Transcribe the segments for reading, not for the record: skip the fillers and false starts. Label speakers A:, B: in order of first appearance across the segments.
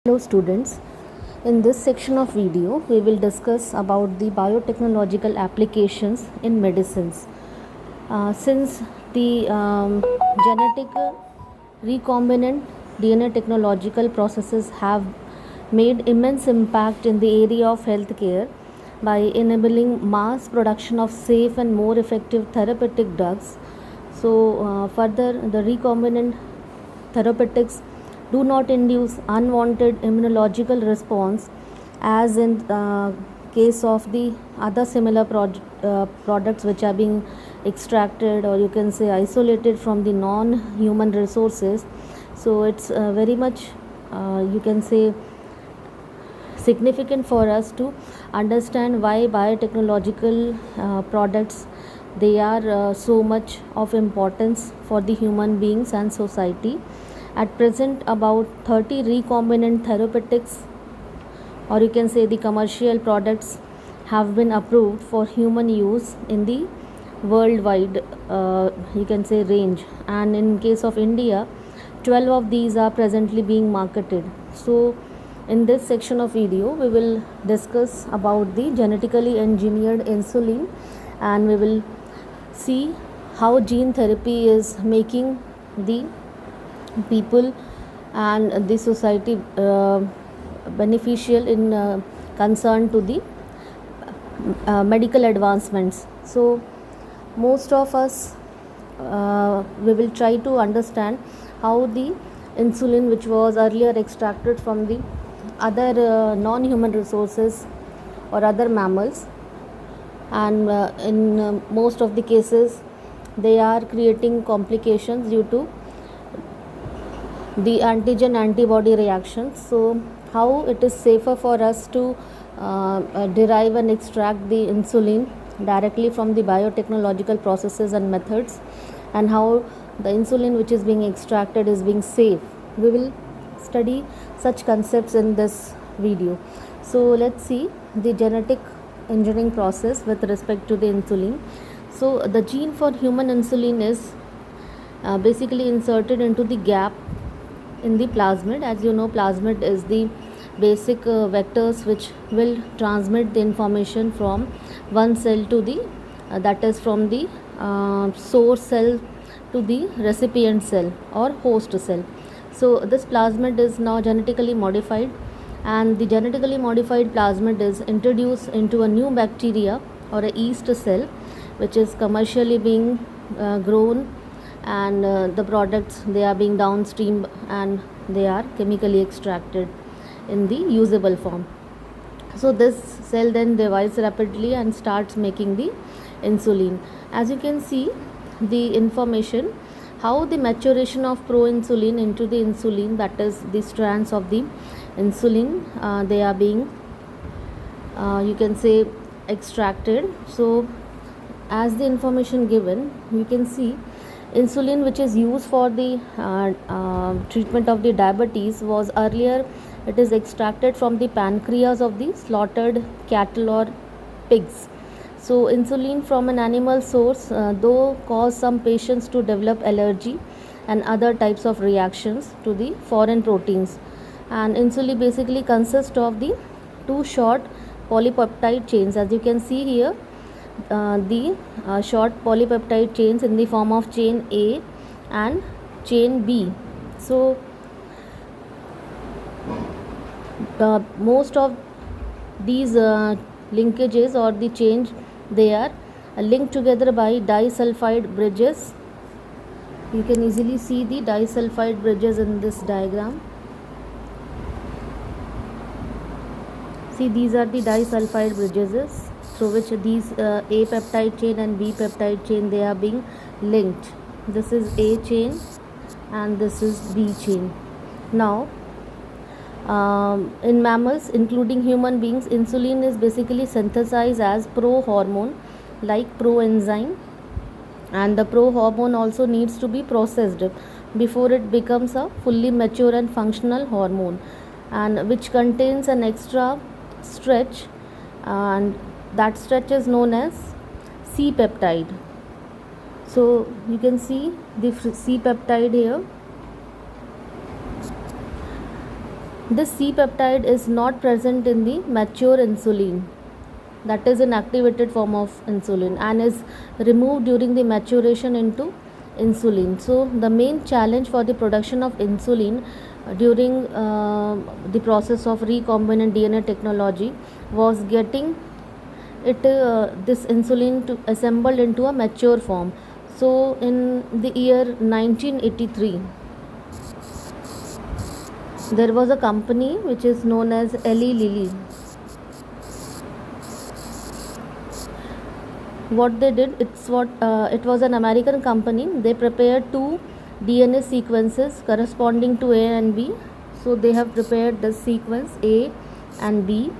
A: Hello students, in this section of video we will discuss about the biotechnological applications in medicines. Since the genetic recombinant DNA technological processes have made immense impact in the area of healthcare by enabling mass production of safe and more effective therapeutic drugs. Further, the recombinant therapeutics do not induce unwanted immunological response as in case of the other similar products which are being extracted, or you can say isolated from the non-human resources. So it's very much you can say significant for us to understand why biotechnological products, they are so much of importance for the human beings and society. At present, about 30 recombinant therapeutics, or you can say the commercial products, have been approved for human use in the worldwide you can say range, and in case of India, 12 of these are presently being marketed. So in this section of video we will discuss about the genetically engineered insulin, and we will see how gene therapy is making the people and the society beneficial in concern to the medical advancements. So most of us we will try to understand how the insulin, which was earlier extracted from the other non-human resources or other mammals, and in most of the cases they are creating complications due to the antigen antibody reactions. So how it is safer for us to derive and extract the insulin directly from the biotechnological processes and methods, and how the insulin which is being extracted is being safe. We will study such concepts in this video. So let's see the genetic engineering process with respect to the insulin. So the gene for human insulin is basically inserted into the gap in the plasmid. As you know, plasmid is the basic vectors which will transmit the information from one cell to the that is from the source cell to the recipient cell or host cell. So this plasmid is now genetically modified, and the genetically modified plasmid is introduced into a new bacteria or a yeast cell, which is commercially being grown, and the products, they are being downstream and they are chemically extracted in the usable form. So this cell then divides rapidly and starts making the insulin. As you can see the information, how the maturation of proinsulin into the insulin, that is the strands of the insulin, they are being you can say extracted. So as the information given, you can see insulin which is used for the treatment of the diabetes was earlier, it is extracted from the pancreas of the slaughtered cattle or pigs. So insulin from an animal source though cause some patients to develop allergy and other types of reactions to the foreign proteins. And insulin basically consists of the two short polypeptide chains. As you can see here, the short polypeptide chains in the form of chain A and chain B. So most of these linkages or the chains, they are linked together by disulfide bridges. You can easily see the disulfide bridges in this diagram. See, these are the disulfide bridges through which these A peptide chain and B peptide chain, they are being linked. This is A chain and this is B chain. Now in mammals including human beings, insulin is basically synthesized as prohormone like proenzyme, and the prohormone also needs to be processed before it becomes a fully mature and functional hormone, and which contains an extra stretch, and that stretch is known as C peptide. So you can see the C peptide here. This C peptide is not present in the mature insulin, that is an activated form of insulin, and is removed during the maturation into insulin. So the main challenge for the production of insulin during the process of recombinant DNA technology was getting this insulin to assembled into a mature form. So in the year 1983, there was a company which is known as Eli Lilly. What they did, it was an American company. They prepared two DNA sequences corresponding to A and B. So they have prepared the sequence A and B,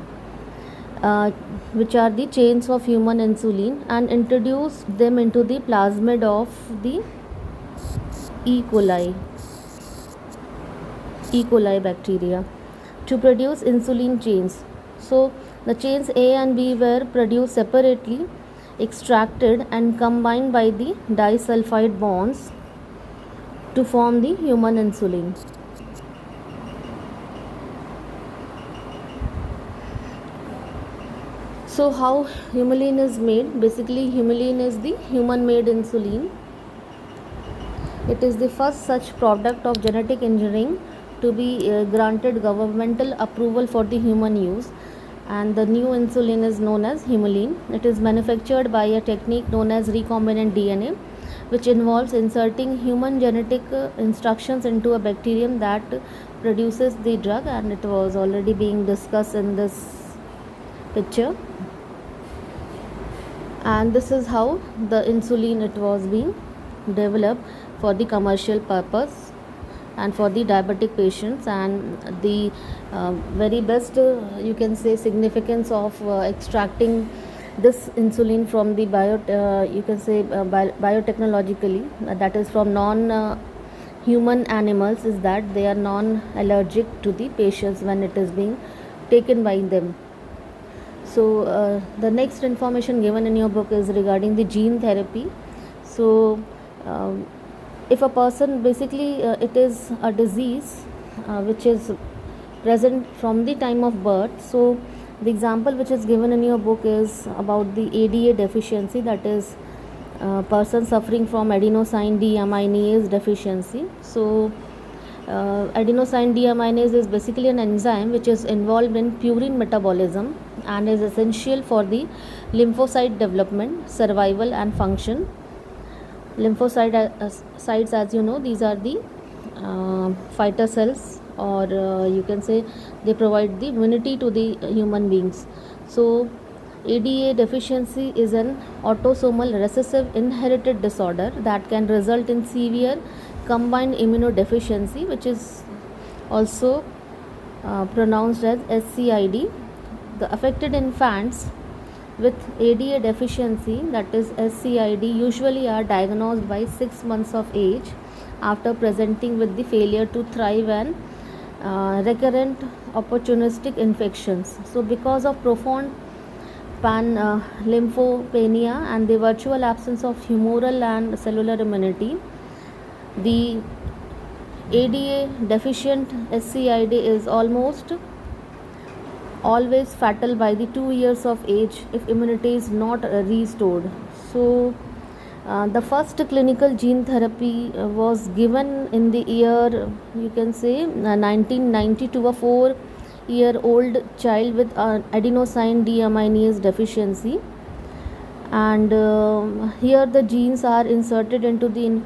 A: which are the chains of human insulin, and introduced them into the plasmid of the E. coli bacteria to produce insulin chains. So the chains A and B were produced separately, extracted and combined by the disulfide bonds to form the human insulin. So how humulin is made? Basically, humulin is the human made insulin. It is the first such product of genetic engineering to be granted governmental approval for the human use, and the new insulin is known as humulin. It is manufactured by a technique known as recombinant DNA, which involves inserting human genetic instructions into a bacterium that produces the drug, and it was already being discussed in this picture. And this is how the insulin it was being developed for the commercial purpose and for the diabetic patients. And the very best you can say significance of extracting this insulin from the biotechnologically, that is from non human animals, is that they are non allergic to the patients when it is being taken by them. So the next information given in your book is regarding the gene therapy. So if a person, basically it is a disease which is present from the time of birth. So the example which is given in your book is about the ADA deficiency, that is person suffering from adenosine deaminase deficiency. So adenosine deaminase is basically an enzyme which is involved in purine metabolism and is essential for the lymphocyte development, survival and function. Lymphocytes, as you know, these are the fighter cells, or you can say they provide the immunity to the human beings. So ADA deficiency is an autosomal recessive inherited disorder that can result in severe combined immunodeficiency, which is also pronounced as SCID. The affected infants with ADA deficiency, that is SCID, usually are diagnosed by 6 months of age after presenting with the failure to thrive and recurrent opportunistic infections. So because of profound lymphopenia and the virtual absence of humoral and cellular immunity, the ADA deficient SCID is almost always fatal by the 2 years of age if immunity is not restored. So the first clinical gene therapy was given in the year, you can say 1990, to a 4-year-old child with adenosine deaminase deficiency. And here the genes are inserted into the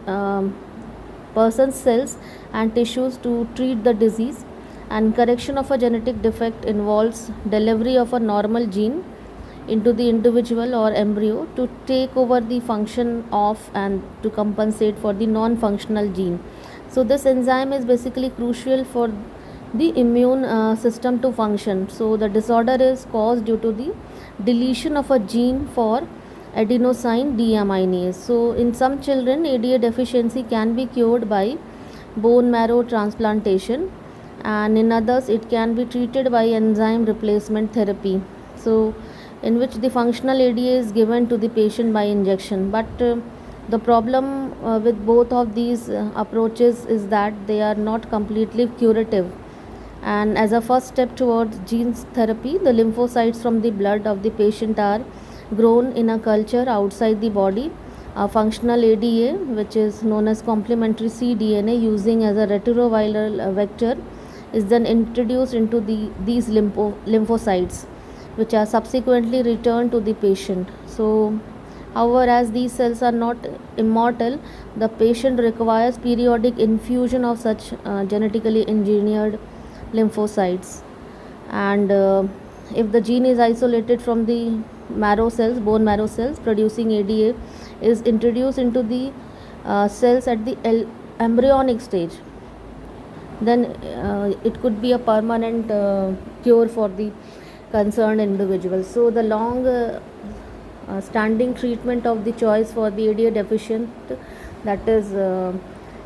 A: person's cells and tissues to treat the disease, and correction of a genetic defect involves delivery of a normal gene into the individual or embryo to take over the function of and to compensate for the non-functional gene. So this enzyme is basically crucial for the immune system to function. So the disorder is caused due to the deletion of a gene for adenosine deaminase. So in some children, ADA deficiency can be cured by bone marrow transplantation, and in others it can be treated by enzyme replacement therapy, so in which the functional ADA is given to the patient by injection. But the problem with both of these approaches is that they are not completely curative, And as a first step towards gene therapy, the lymphocytes from the blood of the patient are grown in a culture outside the body. A functional ADA, which is known as complementary cDNA, using as a retroviral vector, is then introduced into these lymphocytes, which are subsequently returned to the patient. So, however, as these cells are not immortal, the patient requires periodic infusion of such genetically engineered lymphocytes. And if the gene is isolated from the marrow cells, bone marrow cells, producing ADA is introduced into the cells at the embryonic stage, then it could be a permanent cure for the concerned individual. So the long standing treatment of the choice for the ADA deficient, that is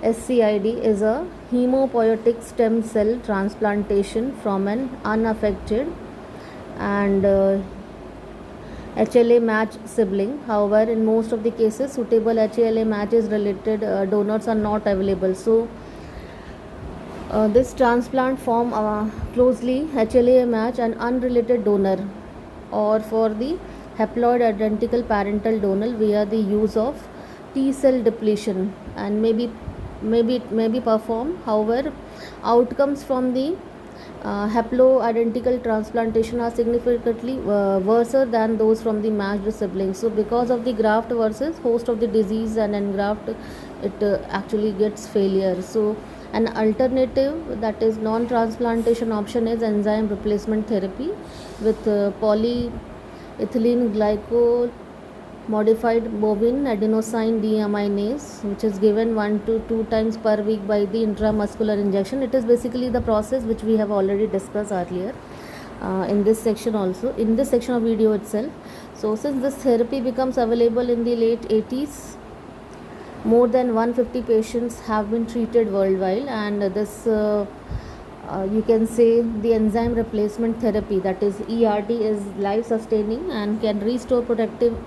A: SCID, is a hemopoietic stem cell transplantation from an unaffected and HLA match sibling. However, in most of the cases, suitable HLA matches related donors are not available. So this transplant form closely HLA match an unrelated donor, or for the haploid identical parental donor via the use of T cell depletion, and maybe it may be performed. However, outcomes from the haplo-identical transplantation are significantly worse than those from the matched siblings. So because of the graft versus host of the disease and engraft, it actually gets failure. So an alternative, that is non-transplantation option, is enzyme replacement therapy with polyethylene glycol modified bovine adenosine deaminase, which is given 1 to 2 times per week by the intramuscular injection. It is basically the process which we have already discussed earlier in this section, also in this section of video itself. So since this therapy becomes available in the late 80s, more than 150 patients have been treated worldwide, and this you can say the enzyme replacement therapy, that is ERT, is life sustaining and can restore protective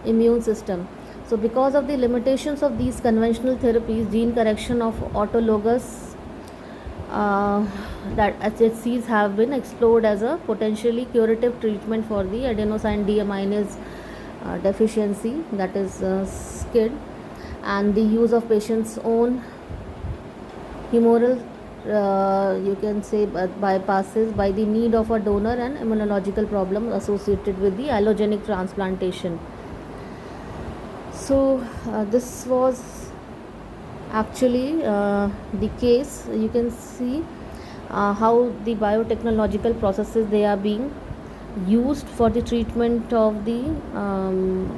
A: immune system. So because of the limitations of these conventional therapies, gene correction of autologous that HSCs have been explored as a potentially curative treatment for the adenosine deaminase deficiency, that is SCID, and the use of patient's own humoral you can say bypasses by the need of a donor and immunological problem associated with the allogenic transplantation. So this was actually the case. You can see how the biotechnological processes they are being used for the treatment of the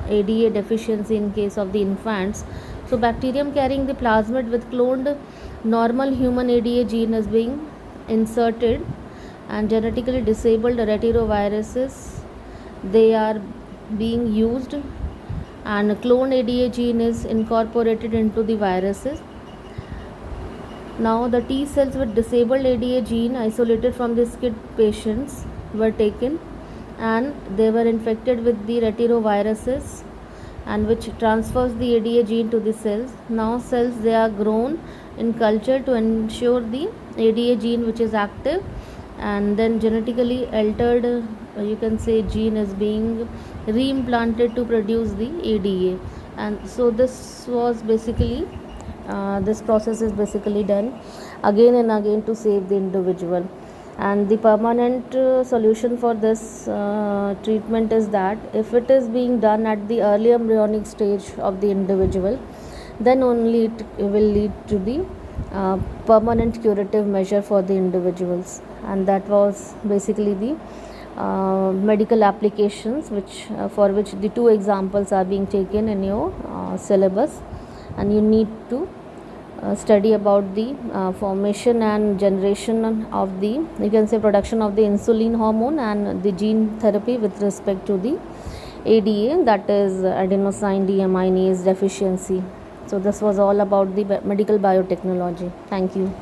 A: ADA deficiency in case of the infants. So bacterium carrying the plasmid with cloned normal human ADA gene is being inserted, and genetically disabled retroviruses, they are being used, and cloned ADA gene is incorporated into the viruses. Now the T cells with disabled ADA gene isolated from the SCID patients were taken, and they were infected with the retroviruses, and which transfers the ADA gene to the cells. Now cells, they are grown in culture to ensure the ADA gene which is active, and then genetically altered you can say gene is being reimplanted to produce the ADA. And so this was basically this process is basically done again and again to save the individual. And the permanent solution for this treatment is that if it is being done at the early embryonic stage of the individual, then only it will lead to the permanent curative measure for the individuals. And that was basically the medical applications which for which the two examples are being taken in your syllabus, and you need to study about the formation and generation of the, you can say, production of the insulin hormone and the gene therapy with respect to the ADA, that is adenosine deaminase deficiency. So this was all about the medical biotechnology. Thank you.